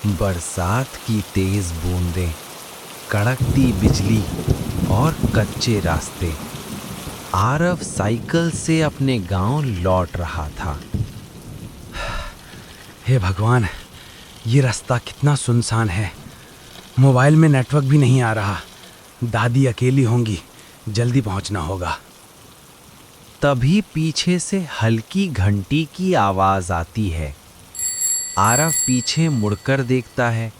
बरसात की तेज बूंदें, कड़कती बिजली और कच्चे रास्ते। आरव साइकिल से अपने गांव लौट रहा था। हे भगवान, ये रास्ता कितना सुनसान है। मोबाइल में नेटवर्क भी नहीं आ रहा। दादी अकेली होंगी, जल्दी पहुंचना होगा। तभी पीछे से हल्की घंटी की आवाज आती है। आरव पीछे मुड़कर देखता है,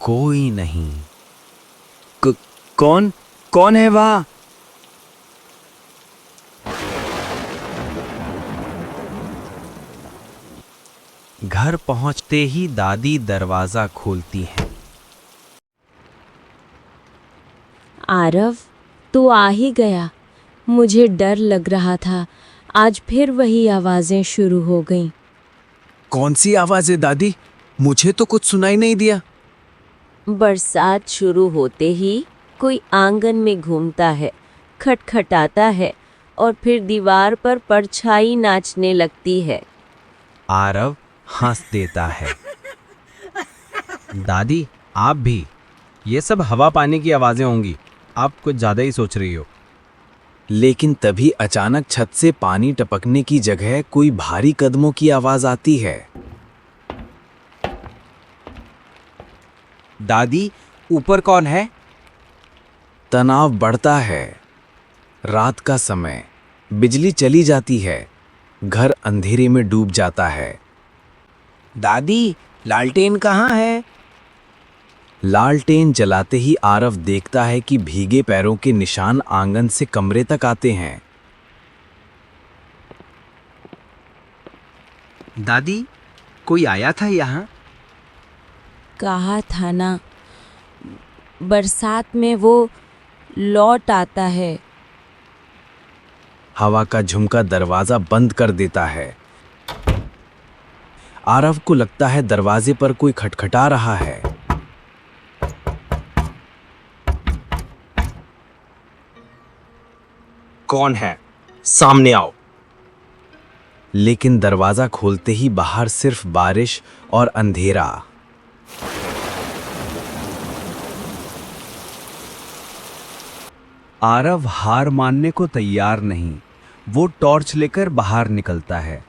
कोई नहीं। कौन है वहाँ? घर पहुंचते ही दादी दरवाजा खोलती हैं। आरव, तू आ ही गया। मुझे डर लग रहा था, आज फिर वही आवाजें शुरू हो गईं। कौन सी आवाज़ है दादी? मुझे तो कुछ सुनाई नहीं दिया। बरसात शुरू होते ही कोई आंगन में घूमता है, खटखटाता है और फिर दीवार पर परछाई नाचने लगती है। आरव हंस देता है। दादी, आप भी? ये सब हवा पानी की आवाजें होंगी, आप कुछ ज्यादा ही सोच रही हो। लेकिन तभी अचानक छत से पानी टपकने की जगह कोई भारी कदमों की आवाज आती है। दादी, ऊपर कौन है? तनाव बढ़ता है। रात का समय, बिजली चली जाती है, घर अंधेरे में डूब जाता है। दादी, लालटेन कहाँ है? लालटेन जलाते ही आरव देखता है कि भीगे पैरों के निशान आंगन से कमरे तक आते हैं। दादी, कोई आया था यहाँ? कहा था ना, बरसात में वो लौट आता है। हवा का झुमका दरवाजा बंद कर देता है। आरव को लगता है दरवाजे पर कोई खटखटा रहा है। कौन है? सामने आओ। लेकिन दरवाजा खोलते ही बाहर सिर्फ बारिश और अंधेरा। आरव हार मानने को तैयार नहीं। वो टॉर्च लेकर बाहर निकलता है।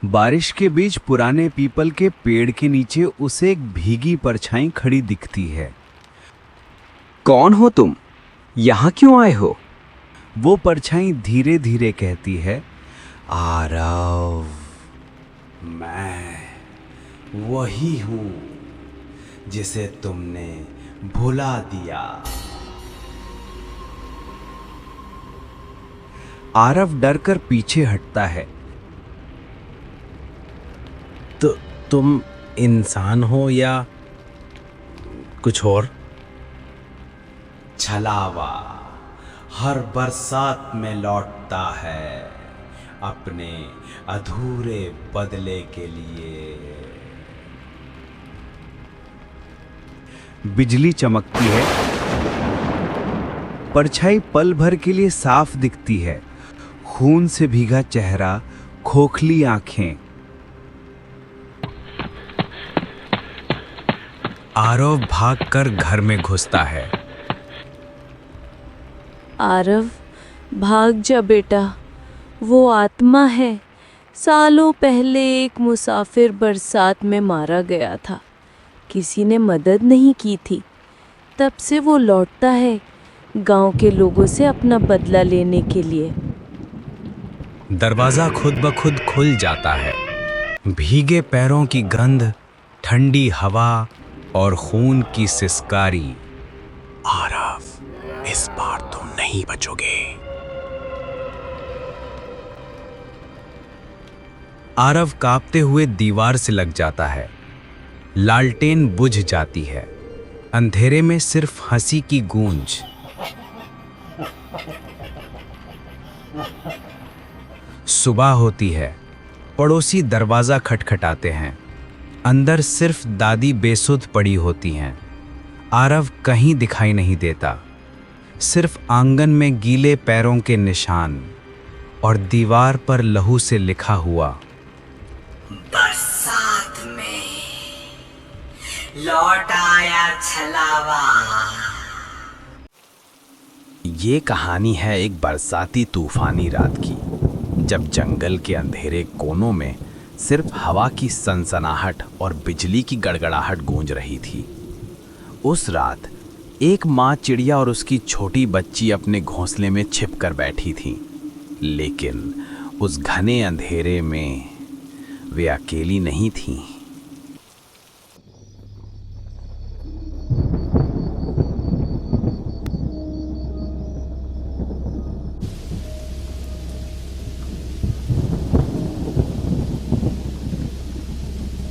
बारिश के बीच पुराने पीपल के पेड़ के नीचे उसे एक भीगी परछाई खड़ी दिखती है। कौन हो तुम? यहाँ क्यों आए हो? वो परछाई धीरे धीरे कहती है, आरव, मैं वही हूं जिसे तुमने भुला दिया। आरव डरकर पीछे हटता है। तो तुम इंसान हो या कुछ और? छलावा हर बरसात में लौटता है, अपने अधूरे बदले के लिए। बिजली चमकती है। परछाई पल भर के लिए साफ दिखती है। खून से भीगा चेहरा, खोखली आंखें। आरव भागकर घर में घुसता है। आरव, भाग जा बेटा, वो आत्मा है। सालों पहले एक मुसाफिर बरसात में मारा गया था। किसी ने मदद नहीं की थी। तब से वो लौटता है, गांव के लोगों से अपना बदला लेने के लिए। दरवाजा खुद ब खुद खुल जाता है। भीगे पैरों की गंध, ठंडी हवा और खून की सिसकारी। आरव, इस बार तुम नहीं बचोगे। आरव कांपते हुए दीवार से लग जाता है। लालटेन बुझ जाती है। अंधेरे में सिर्फ हंसी की गूंज। सुबह होती है। पड़ोसी दरवाजा खटखटाते हैं। अंदर सिर्फ दादी बेसुध पड़ी होती हैं। आरव कहीं दिखाई नहीं देता। सिर्फ आंगन में गीले पैरों के निशान और दीवार पर लहू से लिखा हुआ, बरसात में लौट आया छलावा। ये कहानी है एक बरसाती तूफानी रात की, जब जंगल के अंधेरे कोनों में सिर्फ हवा की सनसनाहट और बिजली की गड़गड़ाहट गूंज रही थी। उस रात एक माँ चिड़िया और उसकी छोटी बच्ची अपने घोंसले में छिपकर बैठी थीं, लेकिन उस घने अंधेरे में वे अकेली नहीं थीं।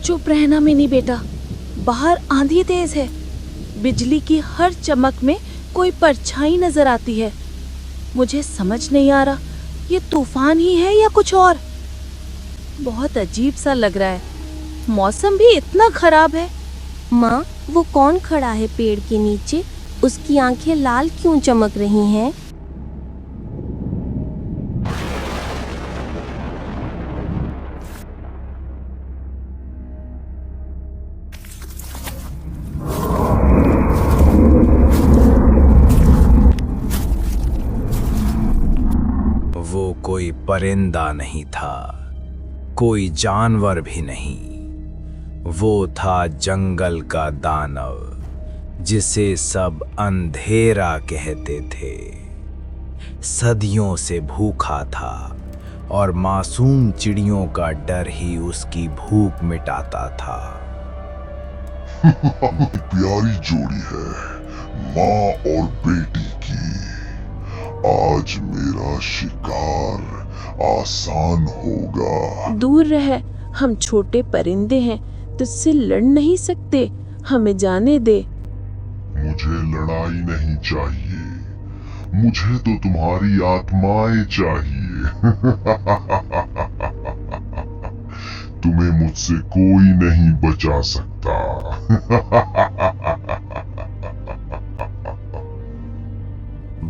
चुप रहना मिनी बेटा, बाहर आंधी तेज है। बिजली की हर चमक में कोई परछाई नजर आती है। मुझे समझ नहीं आ रहा ये तूफान ही है या कुछ और। बहुत अजीब सा लग रहा है। मौसम भी इतना खराब है। माँ, वो कौन खड़ा है पेड़ के नीचे? उसकी आंखें लाल क्यों चमक रही हैं? वो कोई परिंदा नहीं था, कोई जानवर भी नहीं। वो था जंगल का दानव, जिसे सब अंधेरा कहते थे। सदियों से भूखा था और मासूम चिड़ियों का डर ही उसकी भूख मिटाता था। प्यारी जोड़ी है, माँ और बेटी की। आज मेरा शिकार आसान होगा। दूर रह, हम छोटे परिंदे हैं, तुझसे लड़ नहीं सकते। हमें जाने दे। मुझे लड़ाई नहीं चाहिए, मुझे तो तुम्हारी आत्माएं चाहिए। तुम्हें मुझसे कोई नहीं बचा सकता।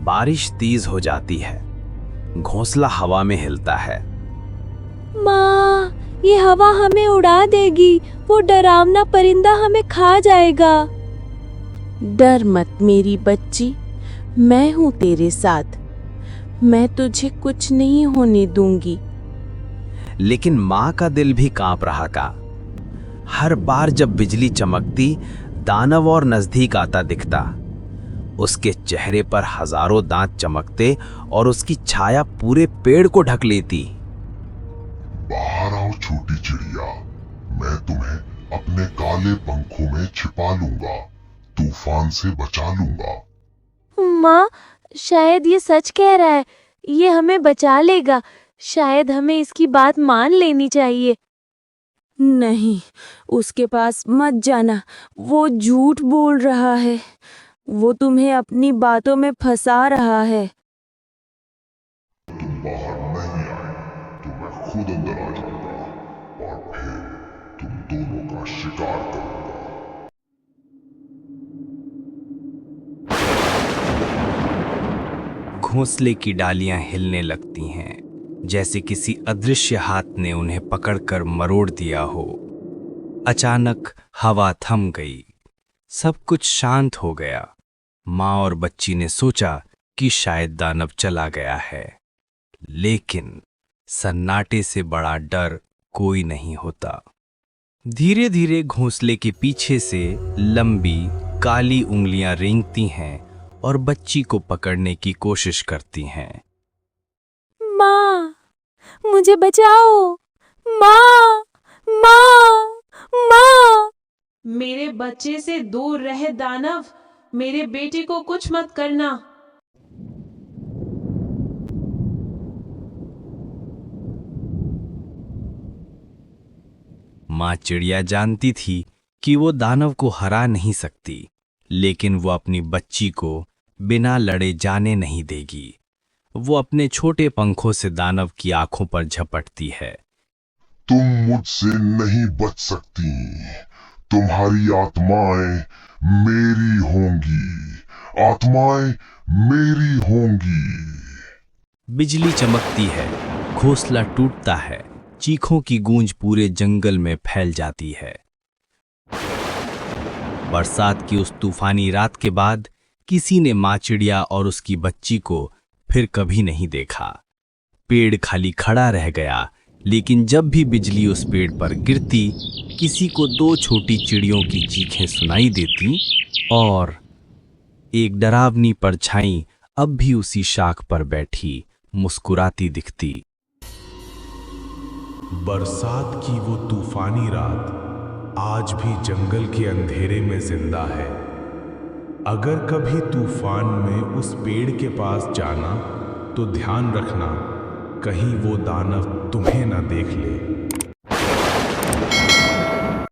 बारिश तेज हो जाती है, घोंसला हवा में हिलता है। माँ, ये हवा हमें उड़ा देगी। वो डरावना परिंदा हमें खा जाएगा। डर मत मेरी बच्ची, मैं हूँ तेरे साथ। मैं तुझे कुछ नहीं होने दूंगी। लेकिन माँ का दिल भी कांप रहा था। हर बार जब बिजली चमकती, दानव और नजदीक आता दिखता। उसके चेहरे पर हजारों दांत चमकते और उसकी छाया पूरे पेड़ को ढक लेती। बाहर आओ छोटी चिड़िया, मैं तुम्हें अपने काले पंखों में छिपा लूंगा, तूफान से बचा लूंगा। माँ, शायद ये सच कह रहा है। ये हमें बचा लेगा। शायद हमें इसकी बात मान लेनी चाहिए। नहीं, उसके पास मत जाना। वो झूठ बोल रहा है। वो तुम्हें अपनी बातों में फंसा रहा है। तुम बाहर नहीं आए तो मैं खुद अंदर आ जाऊंगा और फिर तुम दोनों का शिकार करूंगा। घोंसले की डालियां हिलने लगती हैं, जैसे किसी अदृश्य हाथ ने उन्हें पकड़कर मरोड़ दिया हो। अचानक हवा थम गई, सब कुछ शांत हो गया। माँ और बच्ची ने सोचा कि शायद दानव चला गया है, लेकिन सन्नाटे से बड़ा डर कोई नहीं होता। धीरे धीरे घोंसले के पीछे से लंबी काली उंगलियां रेंगती हैं और बच्ची को पकड़ने की कोशिश करती हैं। माँ, मुझे बचाओ। माँ, माँ, माँ। मेरे बच्चे से दूर रहे दानव। मेरे बेटे को कुछ मत करना। माँ चिड़िया जानती थी कि वो दानव को हरा नहीं सकती, लेकिन वो अपनी बच्ची को बिना लड़े जाने नहीं देगी। वो अपने छोटे पंखों से दानव की आंखों पर झपटती है। तुम मुझसे नहीं बच सकती, तुम्हारी आत्माएं मेरी होंगी, आत्माएं मेरी होंगी। बिजली चमकती है, घोंसला टूटता है, चीखों की गूंज पूरे जंगल में फैल जाती है। बरसात की उस तूफानी रात के बाद किसी ने माँ चिड़िया और उसकी बच्ची को फिर कभी नहीं देखा। पेड़ खाली खड़ा रह गया, लेकिन जब भी बिजली उस पेड़ पर गिरती, किसी को दो छोटी चिड़ियों की चीखें सुनाई देती और एक डरावनी परछाई अब भी उसी शाख पर बैठी मुस्कुराती दिखती। बरसात की वो तूफानी रात आज भी जंगल के अंधेरे में जिंदा है। अगर कभी तूफान में उस पेड़ के पास जाना तो ध्यान रखना कहीं वो दानव तुम्हें ना देख ले।